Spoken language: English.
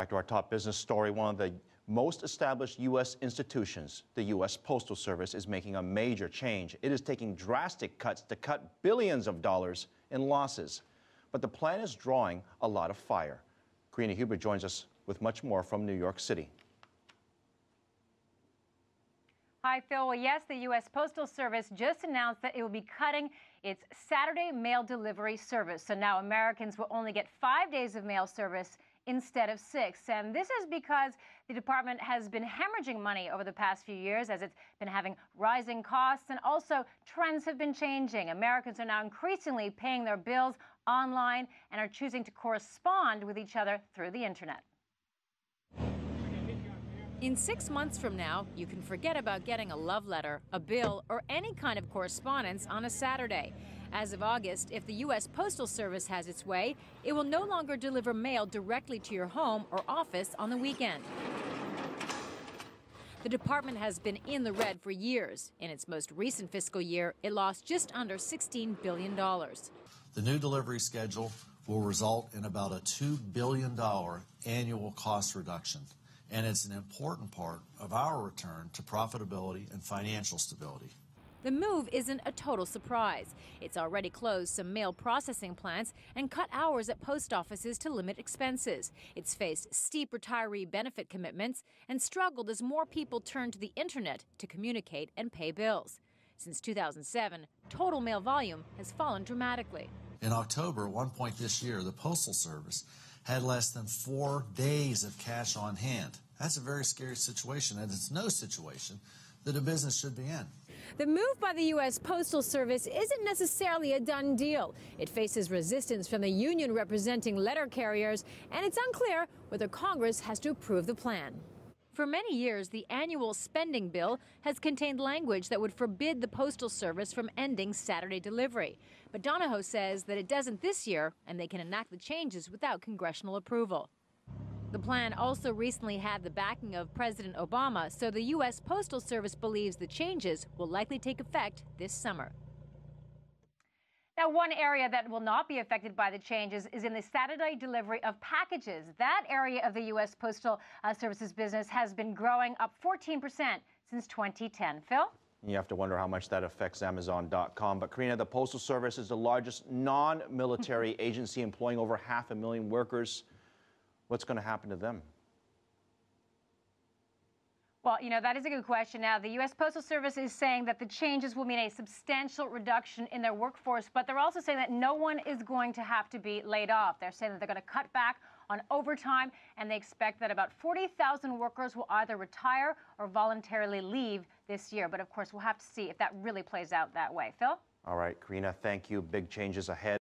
Back to our top business story. One of the most established U.S. institutions, the U.S. Postal Service, is making a major change. It is taking drastic cuts to cut billions of dollars in losses. But the plan is drawing a lot of fire. Karina Huber joins us with much more from New York City. Hi, Phil. Well, yes, the U.S. Postal Service just announced that it will be cutting its Saturday mail delivery service. So now Americans will only get 5 days of mail service instead of 6. And this is because the department has been hemorrhaging money over the past few years as it's been having rising costs, and also trends have been changing. Americans are now increasingly paying their bills online and are choosing to correspond with each other through the internet. In 6 months from now, you can forget about getting a love letter, a bill, or any kind of correspondence on a Saturday. As of August, if the U.S. Postal Service has its way, it will no longer deliver mail directly to your home or office on the weekend. The department has been in the red for years. In its most recent fiscal year, it lost just under $16 billion. The new delivery schedule will result in about a $2 billion annual cost reduction. And it's an important part of our return to profitability and financial stability. The move isn't a total surprise. It's already closed some mail processing plants and cut hours at post offices to limit expenses. It's faced steep retiree benefit commitments and struggled as more people turn to the internet to communicate and pay bills. Since 2007, total mail volume has fallen dramatically. In October, at one point this year, the Postal Service had less than 4 days of cash on hand. That's a very scary situation, and it's no situation that a business should be in. The move by the U.S. Postal Service isn't necessarily a done deal. It faces resistance from the union representing letter carriers, and it's unclear whether Congress has to approve the plan. For many years, the annual spending bill has contained language that would forbid the Postal Service from ending Saturday delivery. But Donahoe says that it doesn't this year, and they can enact the changes without congressional approval. The plan also recently had the backing of President Obama, so the U.S. Postal Service believes the changes will likely take effect this summer. Now, one area that will not be affected by the changes is in the Saturday delivery of packages. That area of the U.S. Postal Service's business has been growing up 14% since 2010. Phil? You have to wonder how much that affects Amazon.com. But Karina, the Postal Service is the largest non-military agency employing over 500,000 workers. What's going to happen to them? Well, that is a good question. Now, the U.S. Postal Service is saying that the changes will mean a substantial reduction in their workforce, but they're also saying that no one is going to have to be laid off. They're saying that they're going to cut back on overtime, and they expect that about 40,000 workers will either retire or voluntarily leave this year. But, of course, we'll have to see if that really plays out that way. Phil? All right, Karina, thank you. Big changes ahead.